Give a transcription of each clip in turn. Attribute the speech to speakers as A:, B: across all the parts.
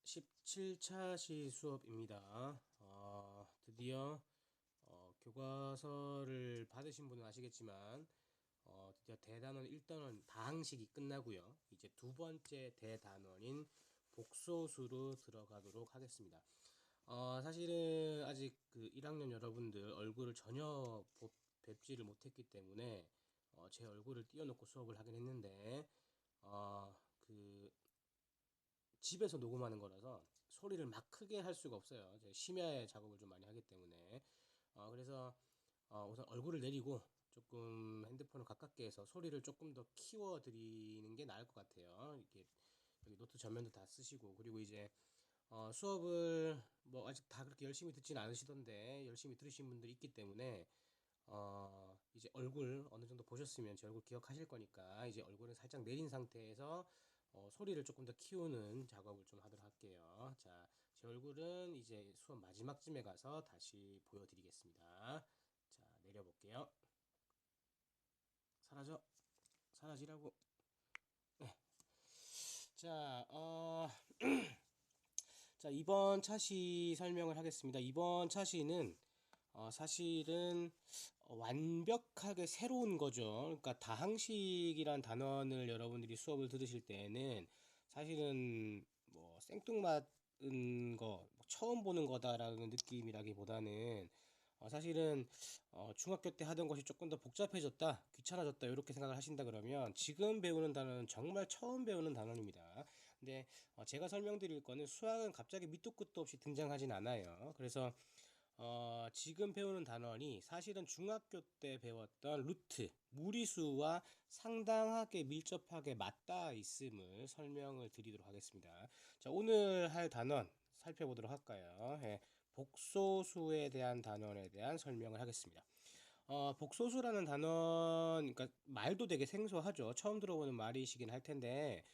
A: 17차 시 수업입니다. 드디어 교과서를 받으신 분은 아시겠지만 드디어 대단원 1단원 다항식이 끝나고요. 이제 두 번째 대단원인 복소수로 들어가도록 하겠습니다. 사실은 아직 그 1학년 여러분들 얼굴을 전혀 뵙지를 못했기 때문에 제 얼굴을 띄워놓고 수업을 하긴 했는데 그 집에서 녹음하는 거라서 소리를 막 크게 할 수가 없어요. 제가 심야 작업을 좀 많이 하기 때문에. 그래서 우선 얼굴을 내리고 조금 핸드폰을 가깝게 해서 소리를 조금 더 키워 드리는 게 나을 것 같아요. 이렇게 여기 노트 전면도 다 쓰시고, 그리고 이제 수업을 뭐 아직 다 그렇게 열심히 듣지는 않으시던데 열심히 들으신 분들이 있기 때문에 이제 얼굴 어느 정도 보셨으면 제 얼굴 기억하실 거니까 이제 얼굴은 살짝 내린 상태에서 소리를 조금 더 키우는 작업을 좀 하도록 할게요. 자, 제 얼굴은 이제 수업 마지막쯤에 가서 다시 보여드리겠습니다. 자, 내려볼게요. 사라져. 사라지라고. 자, 자, 이번 차시 설명을 하겠습니다. 이번 차시는 사실은 완벽하게 새로운 거죠. 그러니까 다항식이란 단원을 여러분들이 수업을 들으실 때에는 사실은 뭐 생뚱맞은 거, 뭐 처음 보는 거다라는 느낌이라기보다는 사실은 중학교 때 하던 것이 조금 더 복잡해졌다, 귀찮아졌다 이렇게 생각을 하신다 그러면 지금 배우는 단어는 정말 처음 배우는 단어입니다. 근데 제가 설명드릴 거는 수학은 갑자기 밑도 끝도 없이 등장하진 않아요. 그래서 지금 배우는 단원이 사실은 중학교 때 배웠던 루트, 무리수와 상당하게 밀접하게 맞닿아 있음을 설명을 드리도록 하겠습니다. 자, 오늘 할 단원 살펴보도록 할까요? 예, 복소수에 대한 단원에 대한 설명을 하겠습니다. 복소수라는 단원, 그러니까 말도 되게 생소하죠. 처음 들어보는 말이시긴 할 텐데,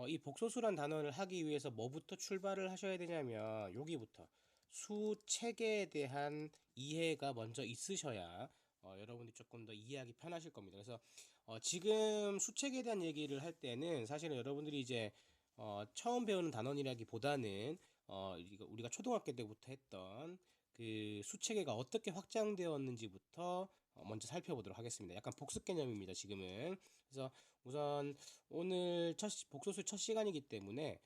A: 이 복소수란 단원을 하기 위해서 뭐부터 출발을 하셔야 되냐면, 여기부터 수체계에 대한 이해가 먼저 있으셔야 여러분들이 조금 더 이해하기 편하실 겁니다. 그래서 지금 수체계에 대한 얘기를 할 때는 사실은 여러분들이 이제 처음 배우는 단원이라기보다는 우리가 초등학교 때부터 했던 그 수체계가 어떻게 확장되었는지부터 먼저 살펴보도록 하겠습니다. 약간 복습 개념입니다, 지금은. 그래서 우선 오늘 복소수 첫 시간이기 때문에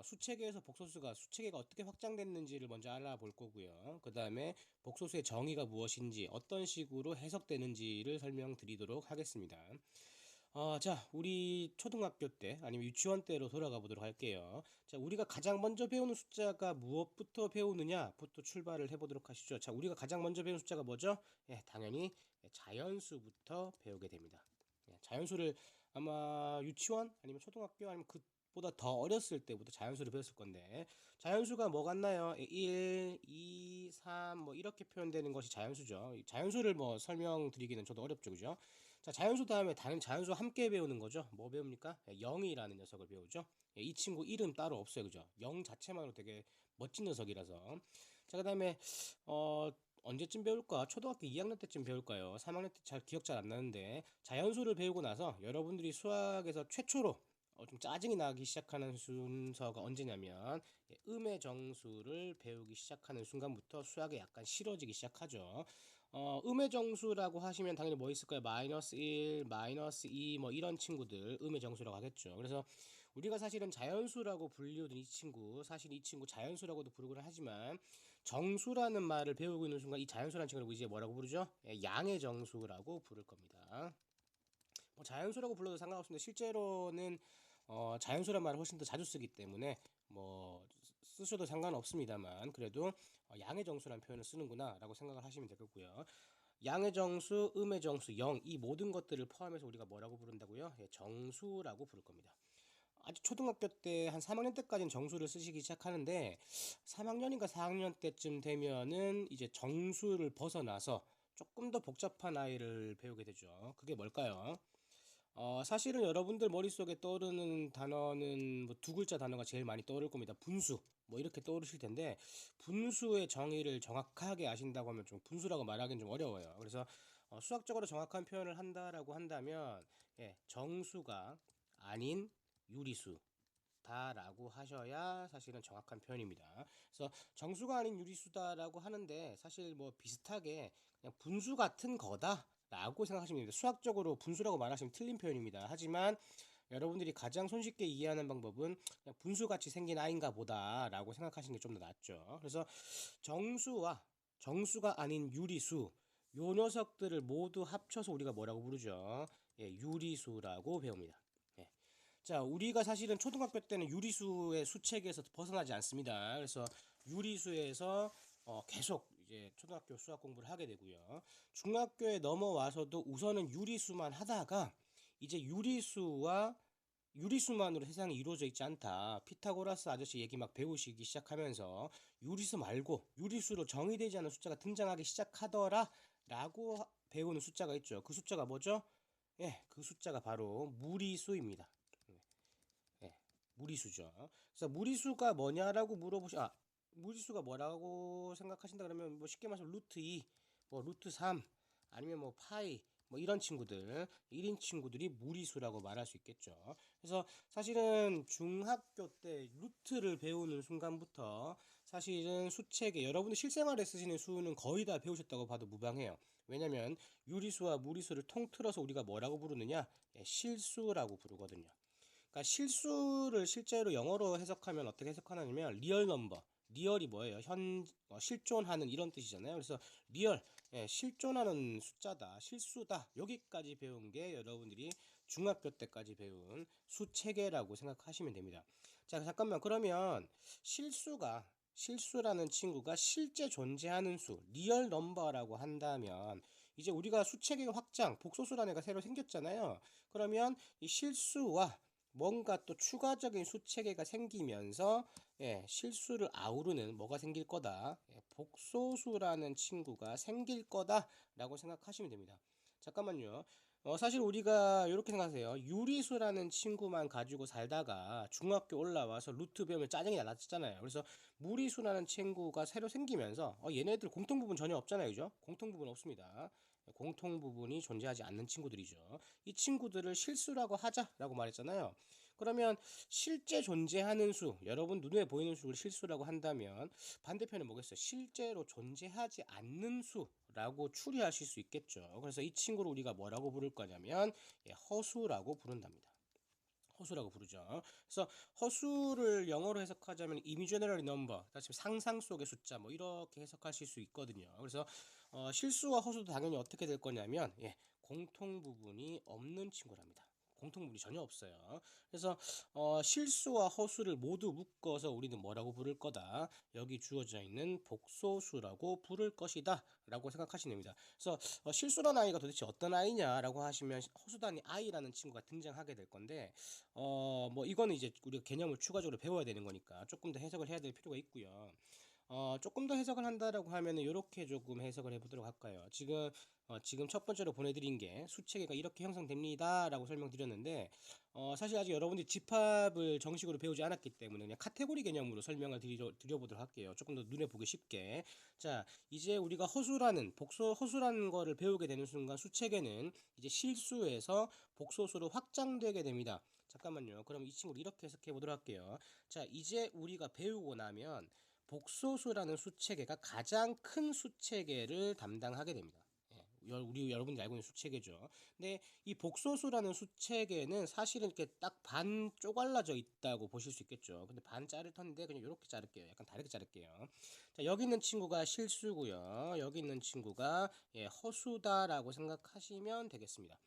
A: 수체계에서 복소수가 수체계가 어떻게 확장됐는지를 먼저 알아볼 거고요. 그 다음에 복소수의 정의가 무엇인지 어떤 식으로 해석되는지를 설명드리도록 하겠습니다. 자, 우리 초등학교 때 아니면 유치원 때로 돌아가 보도록 할게요. 자, 우리가 가장 먼저 배우는 숫자가 무엇부터 배우느냐부터 출발을 해보도록 하시죠. 자, 우리가 가장 먼저 배우는 숫자가 뭐죠? 예, 당연히 자연수부터 배우게 됩니다. 예, 자연수를 아마 유치원 아니면 초등학교 아니면 그보다 더 어렸을 때부터 자연수를 배웠을 건데, 자연수가 뭐 같나요? 1, 2, 3 뭐 이렇게 표현되는 것이 자연수죠. 자연수를 뭐 설명드리기는 저도 어렵죠, 그죠? 자, 자연수 다음에 다른 자연수 함께 배우는 거죠. 뭐 배웁니까? 0이라는 녀석을 배우죠. 이 친구 이름 따로 없어요, 그죠? 0 자체만으로 되게 멋진 녀석이라서. 자, 그다음에 어 언제쯤 배울까? 초등학교 2학년 때쯤 배울까요? 3학년 때 잘 기억 잘 안 나는데, 자연수를 배우고 나서 여러분들이 수학에서 최초로 좀 짜증이 나기 시작하는 순서가 언제냐면, 음의 정수를 배우기 시작하는 순간부터 수학이 약간 싫어지기 시작하죠. 음의 정수라고 하시면 당연히 뭐 있을까요? 마이너스 1, 마이너스 2 뭐 이런 친구들 음의 정수라고 하겠죠. 그래서 우리가 사실은 자연수라고 불리우던 이 친구, 사실 이 친구 자연수라고도 부르곤 하지만 정수라는 말을 배우고 있는 순간 이 자연수라는 친구를 이제 뭐라고 부르죠? 양의 정수라고 부를 겁니다. 뭐 자연수라고 불러도 상관없습니다. 실제로는 자연수란 말을 훨씬 더 자주 쓰기 때문에 뭐 쓰셔도 상관없습니다만, 그래도 양의 정수라는 표현을 쓰는구나라고 생각을 하시면 되겠고요. 양의 정수, 음의 정수, 영, 이 모든 것들을 포함해서 우리가 뭐라고 부른다고요? 예, 정수라고 부를 겁니다. 아직 초등학교 때 한 3학년 때까지는 정수를 쓰시기 시작하는데, 3학년인가 4학년 때쯤 되면은 이제 정수를 벗어나서 조금 더 복잡한 아이를 배우게 되죠. 그게 뭘까요? 사실은 여러분들 머릿속에 떠오르는 단어는 뭐 두 글자 단어가 제일 많이 떠오를 겁니다. 분수. 뭐 이렇게 떠오르실 텐데, 분수의 정의를 정확하게 아신다고 하면 좀 분수라고 말하기는 좀 어려워요. 그래서 수학적으로 정확한 표현을 한다라고 한다면, 예, 정수가 아닌 유리수, 같다라고 하셔야 사실은 정확한 표현입니다. 그래서 정수가 아닌 유리수다라고 하는데 사실 뭐 비슷하게 그냥 분수 같은 거다라고 생각하시면 됩니다. 수학적으로 분수라고 말하시면 틀린 표현입니다. 하지만 여러분들이 가장 손쉽게 이해하는 방법은 그냥 분수같이 생긴 아이인가 보다라고 생각하시는 게 좀 더 낫죠. 그래서 정수와 정수가 아닌 유리수 요 녀석들을 모두 합쳐서 우리가 뭐라고 부르죠? 예, 유리수라고 배웁니다. 예. 자, 우리가 사실은 초등학교 때는 유리수의 수책에서 벗어나지 않습니다. 그래서 유리수에서 계속 이제 초등학교 수학 공부를 하게 되고요. 중학교에 넘어와서도 우선은 유리수만 하다가 이제 유리수만으로 세상이 이루어져 있지 않다. 피타고라스 아저씨 얘기 막 배우시기 시작하면서 유리수 말고 유리수로 정의되지 않은 숫자가 등장하기 시작하더라 라고 배우는 숫자가 있죠. 그 숫자가 뭐죠? 예, 그 숫자가 바로 무리수입니다. 예, 무리수죠. 그래서 무리수가 뭐냐라고 무리수가 뭐라고 생각하신다 그러면 뭐 쉽게 말해서 루트 2, 뭐 루트 3, 아니면 뭐 파이, 뭐 이런 친구들, 1인 친구들이 무리수라고 말할 수 있겠죠. 그래서 사실은 중학교 때 루트를 배우는 순간부터 사실은 수책에 여러분들 실생활에 쓰시는 수는 거의 다 배우셨다고 봐도 무방해요. 왜냐면 유리수와 무리수를 통틀어서 우리가 뭐라고 부르느냐? 예, 실수라고 부르거든요. 그러니까 실수를 실제로 영어로 해석하면 어떻게 해석하냐면 리얼 넘버. 리얼이 뭐예요? 실존하는 이런 뜻이잖아요. 그래서 리얼, 예, 실존하는 숫자다, 실수다. 여기까지 배운 게 여러분들이 중학교 때까지 배운 수체계라고 생각하시면 됩니다. 자, 잠깐만. 그러면 실수라는 친구가 실제 존재하는 수, 리얼 넘버라고 한다면 이제 우리가 수체계 확장, 복소수라는 애가 새로 생겼잖아요. 그러면 이 실수와 뭔가 또 추가적인 수체계가 생기면서 예, 실수를 아우르는 뭐가 생길 거다. 예, 복소수라는 친구가 생길 거다라고 생각하시면 됩니다. 잠깐만요. 사실 우리가 이렇게 생각하세요. 유리수라는 친구만 가지고 살다가 중학교 올라와서 루트 배우면 짜증이 났잖아요. 그래서 무리수라는 친구가 새로 생기면서 얘네들 공통 부분 전혀 없잖아요. 그죠? 공통 부분 없습니다. 공통 부분이 존재하지 않는 친구들이죠. 이 친구들을 실수라고 하자라고 말했잖아요. 그러면 실제 존재하는 수, 여러분 눈에 보이는 수를 실수라고 한다면 반대편은 뭐겠어요? 실제로 존재하지 않는 수라고 추리하실 수 있겠죠. 그래서 이 친구를 우리가 뭐라고 부를 거냐면 예, 허수라고 부른답니다. 허수라고 부르죠. 그래서 허수를 영어로 해석하자면 imaginary number, 다시 상상 속의 숫자 뭐 이렇게 해석하실 수 있거든요. 그래서 실수와 허수도 당연히 어떻게 될 거냐면 예, 공통 부분이 없는 친구랍니다. 공통 부분이 전혀 없어요. 그래서 실수와 허수를 모두 묶어서 우리는 뭐라고 부를 거다. 여기 주어져 있는 복소수라고 부를 것이다. 라고 생각하시면 됩니다. 그래서 실수라는 아이가 도대체 어떤 아이냐라고 하시면 허수단위 아이라는 친구가 등장하게 될 건데 뭐 이거는 이제 우리가 개념을 추가적으로 배워야 되는 거니까 조금 더 해석을 해야 될 필요가 있고요. 조금 더 해석을 한다라고 하면은 이렇게 조금 해석을 해보도록 할까요? 지금 첫 번째로 보내드린 게 수체계가 이렇게 형성됩니다라고 설명드렸는데 사실 아직 여러분들이 집합을 정식으로 배우지 않았기 때문에 그냥 카테고리 개념으로 설명을 드려보도록 할게요. 조금 더 눈에 보기 쉽게. 자, 이제 우리가 허수라는 거를 배우게 되는 순간 수체계는 이제 실수에서 복소수로 확장되게 됩니다. 잠깐만요. 그럼 이 친구를 이렇게 해석해 보도록 할게요. 자, 이제 우리가 배우고 나면 복소수라는 수체계가 가장 큰 수체계를 담당하게 됩니다. 예, 우리 여러분이 알고 있는 수체계죠. 근데 이 복소수라는 수체계는 사실은 이렇게 딱 반 쪼갈라져 있다고 보실 수 있겠죠. 근데 반 자를 텐데 그냥 이렇게 자를게요. 약간 다르게 자를게요. 자, 여기 있는 친구가 실수고요. 여기 있는 친구가 예, 허수다라고 생각하시면 되겠습니다.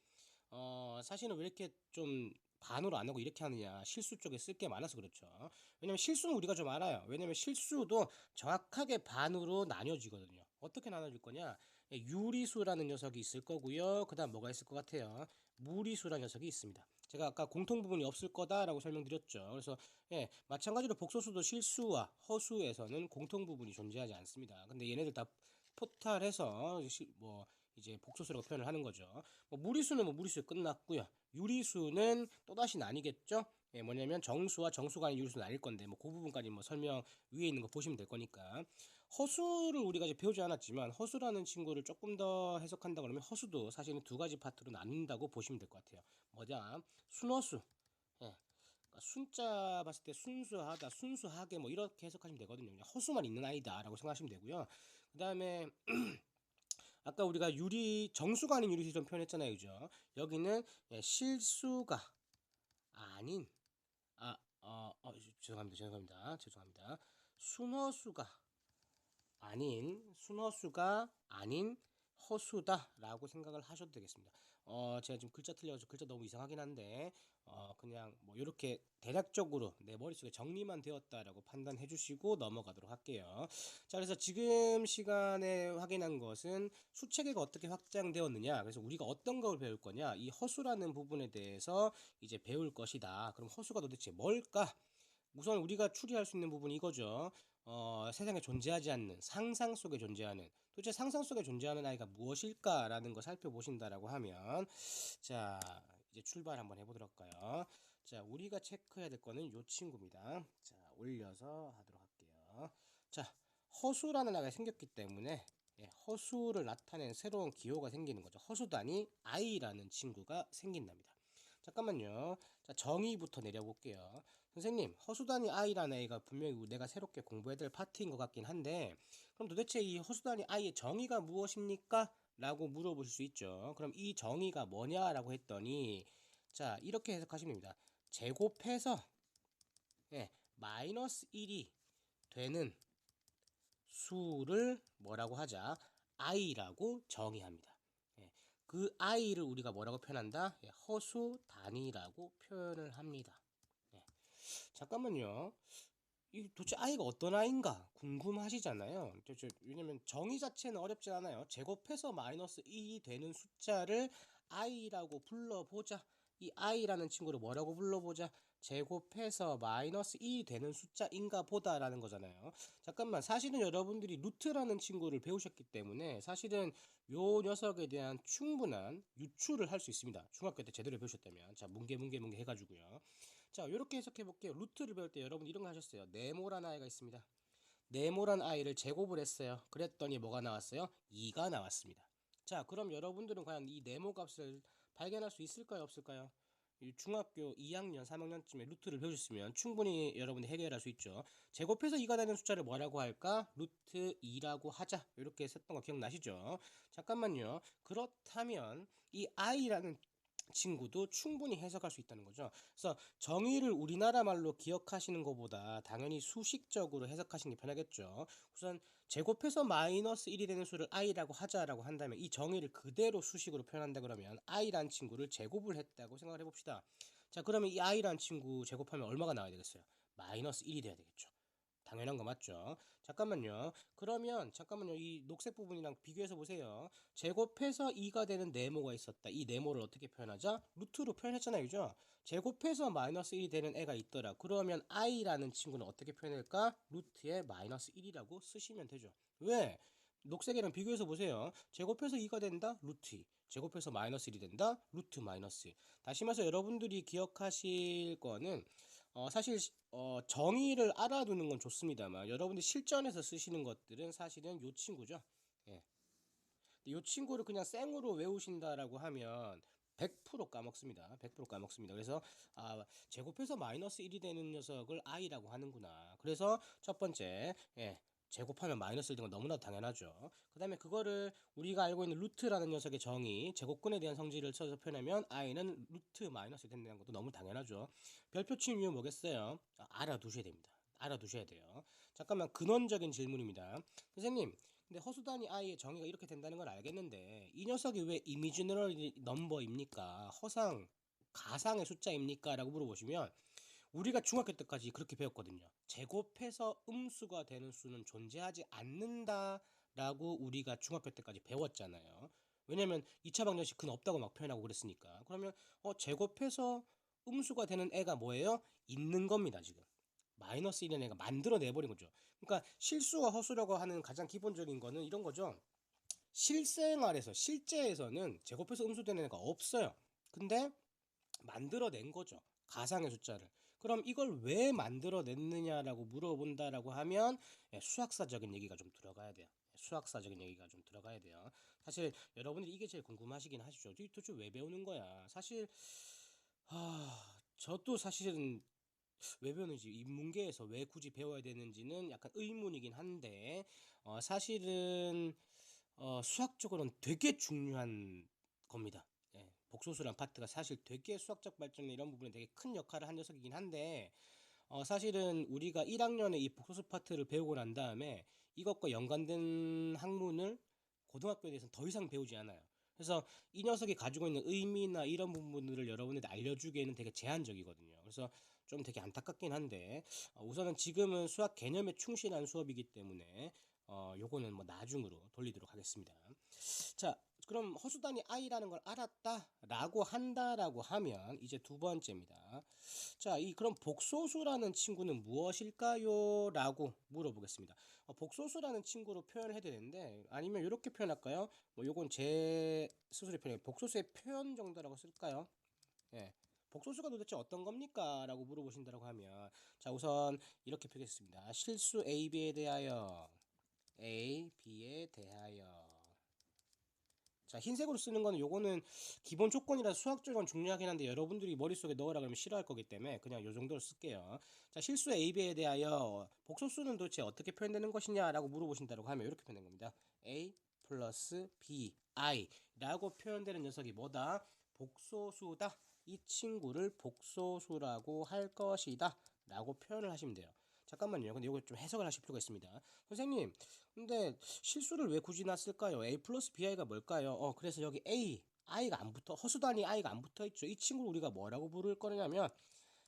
A: 사실은 왜 이렇게 좀 반으로 안 하고 이렇게 하느냐. 실수 쪽에 쓸 게 많아서 그렇죠. 왜냐면 실수는 우리가 좀 알아요. 왜냐면 실수도 정확하게 반으로 나뉘어지거든요. 어떻게 나눠질 거냐? 예, 유리수라는 녀석이 있을 거고요. 그 다음 뭐가 있을 것 같아요? 무리수라는 녀석이 있습니다. 제가 아까 공통 부분이 없을 거다라고 설명드렸죠. 그래서 예, 마찬가지로 복소수도 실수와 허수에서는 공통 부분이 존재하지 않습니다. 근데 얘네들 다 포탈해서 뭐 이제 복소수라고 표현을 하는 거죠. 뭐 무리수는 뭐 무리수에 끝났고요. 유리수는 또다시 나뉘겠죠. 예, 뭐냐면 정수와 정수가 아닌 유리수 나뉠 건데 뭐 그 부분까지 뭐 설명 위에 있는 거 보시면 될 거니까. 허수를 우리가 이제 배우지 않았지만 허수라는 친구를 조금 더 해석한다 그러면 허수도 사실은 두 가지 파트로 나뉜다고 보시면 될 것 같아요. 뭐냐? 순허수. 예. 순자 봤을 때 순수하다, 순수하게 뭐 이렇게 해석하시면 되거든요. 그냥 허수만 있는 아이다라고 생각하시면 되고요. 그 다음에 아까 우리가 정수가 아닌 유리수점 표현했잖아요, 그죠? 여기는 실수가 아닌 죄송합니다. 순허수가 아닌 허수다라고 생각을 하셔도 되겠습니다. 제가 지금 글자 틀려가지고 글자 너무 이상하긴 한데 그냥 뭐 이렇게 대략적으로 내 머릿속에 정리만 되었다라고 판단해 주시고 넘어가도록 할게요. 자, 그래서 지금 시간에 확인한 것은 수체계가 어떻게 확장되었느냐, 그래서 우리가 어떤 걸 배울 거냐, 이 허수라는 부분에 대해서 이제 배울 것이다. 그럼 허수가 도대체 뭘까? 우선 우리가 추리할 수 있는 부분이 이거죠. 세상에 존재하지 않는 상상 속에 존재하는, 도대체 상상 속에 존재하는 아이가 무엇일까라는 거 살펴보신다라고 하면, 자, 이제 출발 한번 해보도록 할까요? 자, 우리가 체크해야 될 거는 요 친구입니다. 자, 올려서 하도록 할게요. 자, 허수라는 아이가 생겼기 때문에 허수를 나타낸 새로운 기호가 생기는 거죠. 허수단위 I라는 친구가 생긴답니다. 잠깐만요. 자, 정의부터 내려볼게요. 선생님, 허수단위 I라는 애가 분명히 내가 새롭게 공부해야 될 파트인 것 같긴 한데, 그럼 도대체 이 허수단위 I의 정의가 무엇입니까? 라고 물어보실 수 있죠. 그럼 이 정의가 뭐냐라고 했더니, 자, 이렇게 해석하시면 됩니다. 제곱해서 마이너스 1이 되는 수를 뭐라고 하자? I라고 정의합니다. 그 I를 우리가 뭐라고 표현한다? 허수 단위라고 표현을 합니다. 잠깐만요. 이 도대체 I가 어떤 I인가 궁금하시잖아요. 왜냐면 정의 자체는 어렵지 않아요. 제곱해서 마이너스 1이 되는 숫자를 I라고 불러보자. 이 I라는 친구를 뭐라고 불러보자? 제곱해서 마이너스 1이 되는 숫자인가 보다라는 거잖아요. 잠깐만, 사실은 여러분들이 루트라는 친구를 배우셨기 때문에 사실은 요 녀석에 대한 충분한 유추를 할 수 있습니다. 중학교 때 제대로 배우셨다면. 자, 뭉개 해가지고요. 자, 이렇게 해석해 볼게요. 루트를 배울 때 여러분 이런 거 하셨어요. 네모란 아이가 있습니다. 네모란 아이를 제곱을 했어요. 그랬더니 뭐가 나왔어요? 2가 나왔습니다. 자, 그럼 여러분들은 과연 이 네모 값을 발견할 수 있을까요, 없을까요? 중학교 2학년, 3학년쯤에 루트를 배우셨으면 충분히 여러분이 해결할 수 있죠. 제곱해서 2가 되는 숫자를 뭐라고 할까? 루트 2라고 하자. 이렇게 했었던 거 기억나시죠? 잠깐만요. 그렇다면 이 i라는 친구도 충분히 해석할 수 있다는 거죠. 그래서 정의를 우리나라 말로 기억하시는 것보다 당연히 수식적으로 해석하시는 게 편하겠죠. 우선 제곱해서 마이너스 1이 되는 수를 i라고 하자라고 한다면 이 정의를 그대로 수식으로 표현한다 그러면 i란 친구를 제곱을 했다고 생각을 해봅시다. 자, 그러면 이 i란 친구 제곱하면 얼마가 나와야 되겠어요? 마이너스 1이 돼야 되겠죠. 당연한 거 맞죠? 잠깐만요. 그러면 잠깐만요. 이 녹색 부분이랑 비교해서 보세요. 제곱해서 2가 되는 네모가 있었다. 이 네모를 어떻게 표현하자? 루트로 표현했잖아요. 그죠? 제곱해서 마이너스 1이 되는 애가 있더라. 그러면 i라는 친구는 어떻게 표현할까? 루트에 마이너스 1이라고 쓰시면 되죠. 왜? 녹색이랑 비교해서 보세요. 제곱해서 2가 된다? 루트 2. 제곱해서 마이너스 1이 된다? 루트 마이너스 1. 다시 말해서 여러분들이 기억하실 거는 사실 정의를 알아두는 건 좋습니다만 여러분들 실전에서 쓰시는 것들은 사실은 요 친구죠. 예. 요 친구를 그냥 생으로 외우신다라고 하면 100% 까먹습니다. 100% 까먹습니다. 그래서 제곱해서 마이너스 1이 되는 녀석을 i라고 하는구나. 그래서 첫 번째, 제곱하면 마이너스 1 되는 건 너무나도 당연하죠. 그 다음에 그거를 우리가 알고 있는 루트라는 녀석의 정의, 제곱근에 대한 성질을 써서 표현하면 i는 루트 마이너스 1 된다는 것도 너무 당연하죠. 별표 치는 이유 뭐겠어요? 알아두셔야 됩니다. 알아두셔야 돼요. 잠깐만, 근원적인 질문입니다. 선생님, 근데 허수단위 i의 정의가 이렇게 된다는 걸 알겠는데 이 녀석이 왜 이미지너럴 넘버입니까? 가상의 숫자입니까? 라고 물어보시면 우리가 중학교 때까지 그렇게 배웠거든요. 제곱해서 음수가 되는 수는 존재하지 않는다라고 우리가 중학교 때까지 배웠잖아요. 왜냐면 2차 방정식은 없다고 막 표현하고 그랬으니까. 그러면 제곱해서 음수가 되는 애가 뭐예요? 있는 겁니다, 지금. 마이너스 1인 애가 만들어내버린 거죠. 그러니까 실수와 허수라고 하는 가장 기본적인 거는 이런 거죠. 실생활에서, 실제에서는 제곱해서 음수되는 애가 없어요. 근데 만들어낸 거죠. 가상의 숫자를. 그럼 이걸 왜 만들어냈느냐라고 물어본다라고 하면 수학사적인 얘기가 좀 들어가야 돼요. 수학사적인 얘기가 좀 들어가야 돼요. 사실 여러분들이 이게 제일 궁금하시긴 하시죠. 도대체 왜 배우는 거야? 사실 저도 사실은 왜 배우는지, 인문계에서 왜 굳이 배워야 되는지는 약간 의문이긴 한데, 사실은 수학적으로는 되게 중요한 겁니다. 예, 복소수란 파트가 사실 되게 수학적 발전에 이런 부분에 되게 큰 역할을 한 녀석이긴 한데, 사실은 우리가 1학년에 이 복소수 파트를 배우고 난 다음에 이것과 연관된 학문을 고등학교에 대해서는 더 이상 배우지 않아요. 그래서 이 녀석이 가지고 있는 의미나 이런 부분들을 여러분들한테 알려주기에는 되게 제한적이거든요. 그래서 좀 되게 안타깝긴 한데, 우선은 지금은 수학 개념에 충실한 수업이기 때문에 요거는 뭐 나중으로 돌리도록 하겠습니다. 자, 그럼 허수단위 i라는 걸 알았다라고 한다라고 하면 이제 두 번째입니다. 자, 그럼 복소수라는 친구는 무엇일까요? 라고 물어보겠습니다. 복소수라는 친구로 표현을 해도 되는데, 아니면 이렇게 표현할까요? 뭐 요건 제 스스로의 표현이에요. 복소수의 표현 정도라고 쓸까요? 예. 복소수가 도대체 어떤 겁니까? 라고 물어보신다고 하면, 자, 우선 이렇게 표기했습니다. 실수 A, B에 대하여 A, B에 대하여. 자, 흰색으로 쓰는 거는 요거는 기본 조건이라 수학적으로 중요하긴 한데 여러분들이 머릿속에 넣으라 그러면 싫어할 거기 때문에 그냥 요 정도로 쓸게요. 자, 실수 A, B에 대하여 복소수는 도대체 어떻게 표현되는 것이냐라고 물어보신다고 하면 이렇게 표현된 겁니다. A 플러스 B, I 라고 표현되는 녀석이 뭐다? 복소수다. 이 친구를 복소수라고 할 것이다 라고 표현을 하시면 돼요. 잠깐만요. 근데 이거 좀 해석을 하실 필요가 있습니다. 선생님, 근데 실수를 왜 굳이 놨을까요? A 플러스 BI가 뭘까요? 그래서 여기 A, I가 안 붙어, 허수단위 I가 안 붙어 있죠. 이 친구를 우리가 뭐라고 부를 거냐면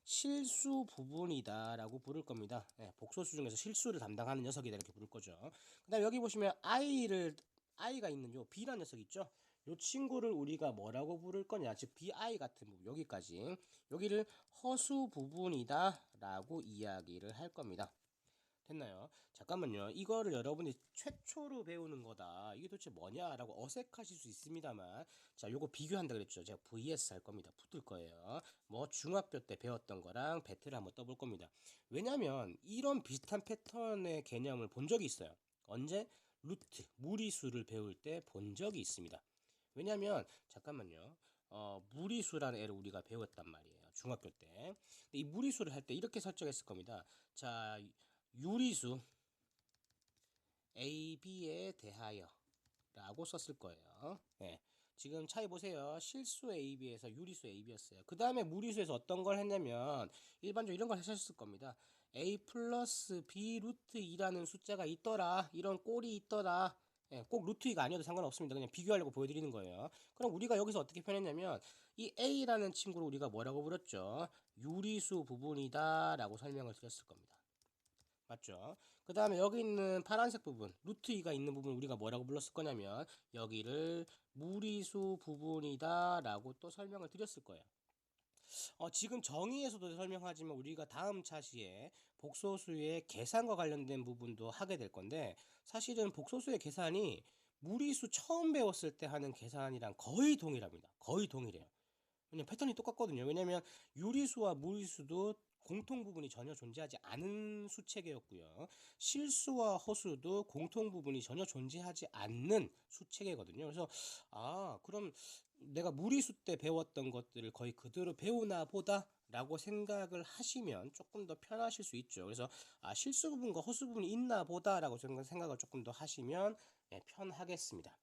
A: 실수 부분이다 라고 부를 겁니다. 예, 복소수 중에서 실수를 담당하는 녀석이다 이렇게 부를 거죠. 그 다음에 여기 보시면 I가 있는 요 B라는 녀석 있죠. 요 친구를 우리가 뭐라고 부를 거냐, 즉 BI 같은 부분, 여기까지 여기를 허수 부분이다 라고 이야기를 할 겁니다. 됐나요? 잠깐만요. 이거를 여러분이 최초로 배우는 거다. 이게 도대체 뭐냐라고 어색하실 수 있습니다만, 자, 요거 비교한다 그랬죠. 제가 vs 할 겁니다. 붙을 거예요. 뭐 중학교 때 배웠던 거랑 배틀을 한번 떠볼 겁니다. 왜냐면 이런 비슷한 패턴의 개념을 본 적이 있어요. 언제? 루트, 무리수를 배울 때 본 적이 있습니다. 왜냐면 잠깐만요. 무리수라는 애를 우리가 배웠단 말이에요. 중학교 때. 근데 이 무리수를 할 때 이렇게 설정했을 겁니다. 자, 유리수 A, B에 대하여 라고 썼을 거예요. 예. 지금 차이 보세요. 실수 A, B에서 유리수 A, B였어요. 그 다음에 무리수에서 어떤 걸 했냐면 일반적으로 이런 걸 하셨을 겁니다. A 플러스 B 루트 2라는 숫자가 있더라. 이런 꼴이 있더라. 예, 꼭 루트 2가 아니어도 상관없습니다. 그냥 비교하려고 보여드리는 거예요. 그럼 우리가 여기서 어떻게 표현했냐면 이 A라는 친구를 우리가 뭐라고 부렸죠? 유리수 부분이다 라고 설명을 드렸을 겁니다. 맞죠? 그 다음에 여기 있는 파란색 부분, 루트 2가 있는 부분 우리가 뭐라고 불렀을 거냐면 여기를 무리수 부분이다 라고 또 설명을 드렸을 거예요. 지금 정의에서도 설명하지만 우리가 다음 차시에 복소수의 계산과 관련된 부분도 하게 될 건데 사실은 복소수의 계산이 무리수 처음 배웠을 때 하는 계산이랑 거의 동일합니다. 거의 동일해요. 왜냐면 패턴이 똑같거든요. 왜냐면 유리수와 무리수도 공통 부분이 전혀 존재하지 않은 수체계였고요. 실수와 허수도 공통 부분이 전혀 존재하지 않는 수체계거든요. 그래서 그럼 내가 무리수 때 배웠던 것들을 거의 그대로 배우나 보다 라고 생각을 하시면 조금 더 편하실 수 있죠. 그래서 실수 부분과 허수 부분이 있나 보다 라고 생각을 조금 더 하시면 편하겠습니다.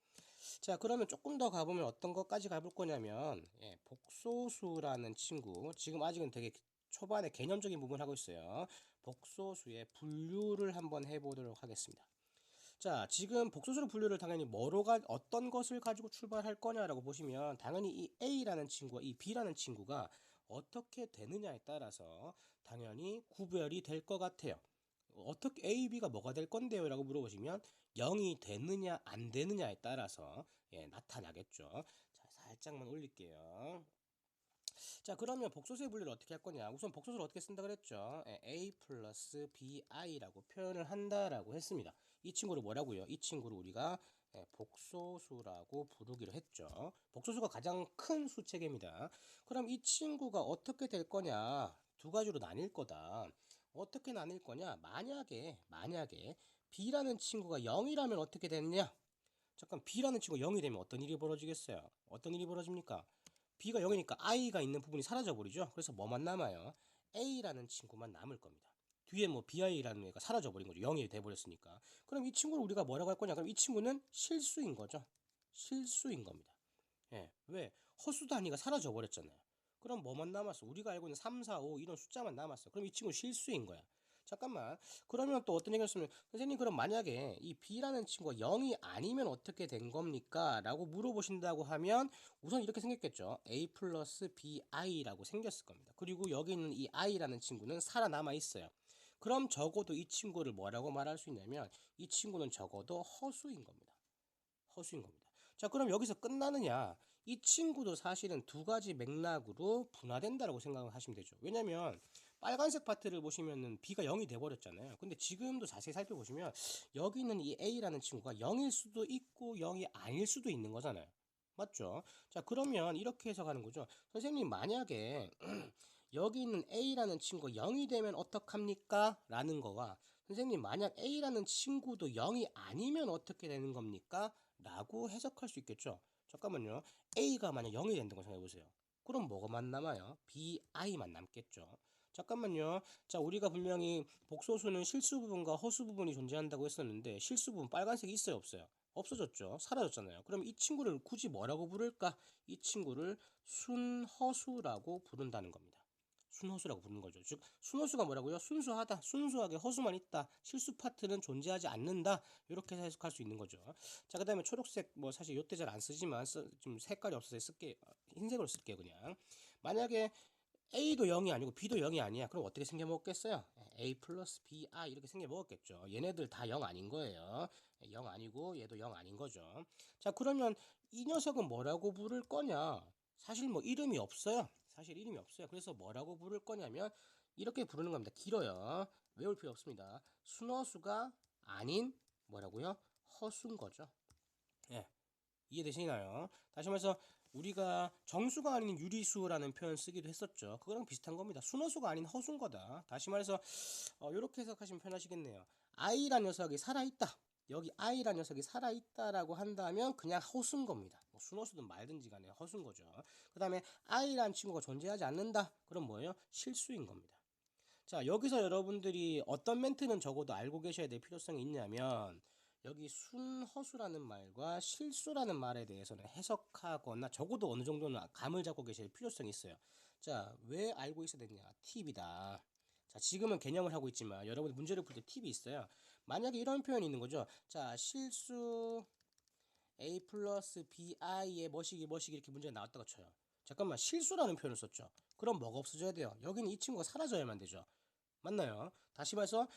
A: 자, 그러면 조금 더 가보면 어떤 것까지 가볼 거냐면, 복소수라는 친구, 지금 아직은 되게 초반에 개념적인 부분을 하고 있어요. 복소수의 분류를 한번 해보도록 하겠습니다. 자, 지금 복소수의 분류를 당연히 어떤 것을 가지고 출발할 거냐라고 보시면, 당연히 이 A라는 친구와 이 B라는 친구가 어떻게 되느냐에 따라서 당연히 구별이 될 것 같아요. 어떻게 A, B가 뭐가 될 건데요? 라고 물어보시면 0이 되느냐 안 되느냐에 따라서 나타나겠죠. 자, 살짝만 올릴게요. 자, 그러면 복소수의 분류를 어떻게 할 거냐? 우선 복소수를 어떻게 쓴다 그랬죠? A 플러스 BI라고 표현을 한다라고 했습니다. 이 친구를 뭐라고요? 이 친구를 우리가 복소수라고 부르기로 했죠. 복소수가 가장 큰 수체계입니다. 그럼 이 친구가 어떻게 될 거냐? 두 가지로 나뉠 거다. 어떻게 나뉠 거냐? 만약에 B라는 친구가 0이라면 어떻게 되느냐? 잠깐, B라는 친구가 0이 되면 어떤 일이 벌어지겠어요? 어떤 일이 벌어집니까? B가 0이니까 I가 있는 부분이 사라져 버리죠. 그래서 뭐만 남아요? A라는 친구만 남을 겁니다. 뒤에 뭐 BI라는 애가 사라져버린 거죠. 0이 돼버렸으니까. 그럼 이 친구를 우리가 뭐라고 할 거냐? 그럼 이 친구는 실수인 거죠. 실수인 겁니다. 예. 왜? 허수 단위가 사라져 버렸잖아요. 그럼 뭐만 남았어? 우리가 알고 있는 3, 4, 5 이런 숫자만 남았어. 그럼 이 친구 실수인 거야. 잠깐만. 그러면 또 어떤 얘기를 했으면 선생님 그럼 만약에 이 B라는 친구가 0이 아니면 어떻게 된 겁니까? 라고 물어보신다고 하면 우선 이렇게 생겼겠죠. A 플러스 BI라고 생겼을 겁니다. 그리고 여기 있는 이 I라는 친구는 살아남아 있어요. 그럼 적어도 이 친구를 뭐라고 말할 수 있냐면 이 친구는 적어도 허수인 겁니다. 허수인 겁니다. 자, 그럼 여기서 끝나느냐? 이 친구도 사실은 두 가지 맥락으로 분화된다고 생각을 하시면 되죠. 왜냐면 빨간색 파트를 보시면은 B가 0이 돼버렸잖아요. 근데 지금도 자세히 살펴보시면 여기 있는 이 A라는 친구가 0일 수도 있고 0이 아닐 수도 있는 거잖아요. 맞죠? 자, 그러면 이렇게 해석하는 거죠. 선생님 만약에 여기 있는 A라는 친구가 0이 되면 어떡합니까? 라는 거와 선생님 만약 A라는 친구도 0이 아니면 어떻게 되는 겁니까? 라고 해석할 수 있겠죠. 잠깐만요. A가 만약 0이 된다고 생각해 보세요. 그럼 뭐가만 남아요? BI만 남겠죠. 잠깐만요. 자, 우리가 분명히 복소수는 실수 부분과 허수 부분이 존재한다고 했었는데 실수 부분 빨간색이 있어요, 없어요? 없어졌죠. 사라졌잖아요. 그럼 이 친구를 굳이 뭐라고 부를까? 이 친구를 순허수라고 부른다는 겁니다. 순허수라고 부르는 거죠. 즉 순허수가 뭐라고요? 순수하다, 순수하게 허수만 있다, 실수 파트는 존재하지 않는다, 이렇게 해석할 수 있는 거죠. 자, 그 다음에 초록색 뭐 사실 요때 잘 안 쓰지만 좀 색깔이 없어서 쓸게, 흰색으로 쓸게요. 그냥 만약에 A도 0이 아니고 B도 0이 아니야. 그럼 어떻게 생겨 먹겠어요? A 플러스 BI 이렇게 생겨 먹었겠죠. 얘네들 다 0 아닌 거예요. 0 아니고 얘도 0 아닌 거죠. 자, 그러면 이 녀석은 뭐라고 부를 거냐? 사실 뭐 이름이 없어요. 사실 이름이 없어요. 그래서 뭐라고 부를 거냐면 이렇게 부르는 겁니다. 길어요. 외울 필요 없습니다. 순허수가 아닌 뭐라고요? 허수인 거죠. 예. 이해되시나요? 다시 말해서 우리가 정수가 아닌 유리수라는 표현 쓰기도 했었죠. 그거랑 비슷한 겁니다. 순허수가 아닌 허수인 거다. 다시 말해서 이렇게 해석하시면 편하시겠네요. I란 녀석이 살아있다. 여기 I란 녀석이 살아있다라고 한다면 그냥 허수인 겁니다. 뭐 순허수든 말든지 간에 허수인 거죠. 그 다음에 I란 친구가 존재하지 않는다. 그럼 뭐예요? 실수인 겁니다. 자, 여기서 여러분들이 어떤 멘트는 적어도 알고 계셔야 될 필요성이 있냐면 여기 순허수라는 말과 실수라는 말에 대해서는 해석하거나 적어도 어느 정도는 감을 잡고 계실 필요성이 있어요. 자, 왜 알고 있어야 되냐? 팁이다. 자, 지금은 개념을 하고 있지만 여러분이 문제를 풀 때 팁이 있어요. 만약에 이런 표현이 있는 거죠. 자, 실수 A 플러스 BI의 뭐시기 이렇게 문제가 나왔다고 쳐요. 잠깐만, 실수라는 표현을 썼죠. 그럼 뭐가 없어져야 돼요? 여기는 이 친구가 사라져야만 되죠. 맞나요? 다시 말해서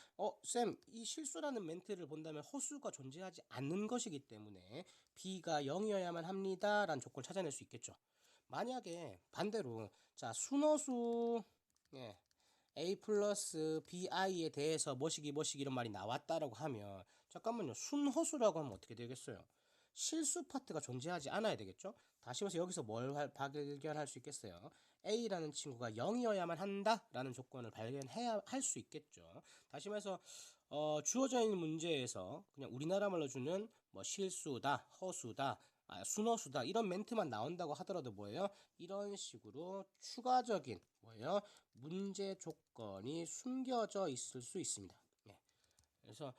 A: 쌤, 이 실수라는 멘트를 본다면 허수가 존재하지 않는 것이기 때문에 B가 0이어야만 합니다 라는 조건을 찾아낼 수 있겠죠. 만약에 반대로 자, 순허수 예, A 플러스 BI에 대해서 뭐시기 이런 말이 나왔다라고 하면 잠깐만요. 순허수라고 하면 어떻게 되겠어요? 실수 파트가 존재하지 않아야 되겠죠? 다시 말해서 여기서 뭘 발견할 수 있겠어요? A라는 친구가 0이어야만 한다라는 조건을 발견해야 할 수 있겠죠. 다시 말해서 주어져 있는 문제에서 그냥 우리나라 말로 주는 뭐 실수다, 허수다, 순허수다 이런 멘트만 나온다고 하더라도 뭐예요? 이런 식으로 추가적인 뭐예요? 문제 조건이 숨겨져 있을 수 있습니다. 네. 그래서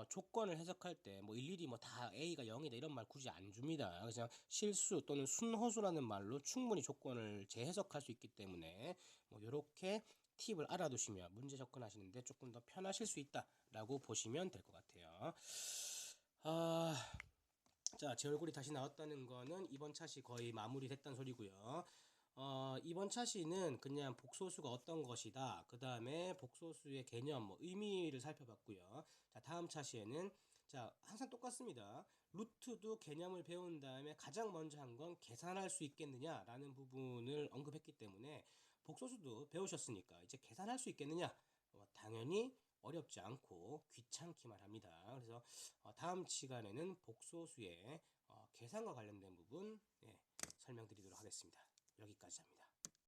A: 조건을 해석할 때 뭐 일일이 뭐 다 A가 0이다 이런 말 굳이 안 줍니다. 그냥 실수 또는 순허수라는 말로 충분히 조건을 재해석할 수 있기 때문에 뭐 이렇게 팁을 알아두시면 문제 접근하시는데 조금 더 편하실 수 있다라고 보시면 될 것 같아요. 아, 자, 제 얼굴이 다시 나왔다는 거는 이번 차시 거의 마무리됐다는 소리고요. 이번 차시는 그냥 복소수가 어떤 것이다. 그 다음에 복소수의 개념, 뭐 의미를 살펴봤고요. 자, 다음 차시에는 자, 항상 똑같습니다. 루트도 개념을 배운 다음에 가장 먼저 한 건 계산할 수 있겠느냐라는 부분을 언급했기 때문에 복소수도 배우셨으니까 이제 계산할 수 있겠느냐? 당연히 어렵지 않고 귀찮기만 합니다. 그래서 다음 시간에는 복소수의 계산과 관련된 부분 설명드리도록 하겠습니다. 여기까지 합니다.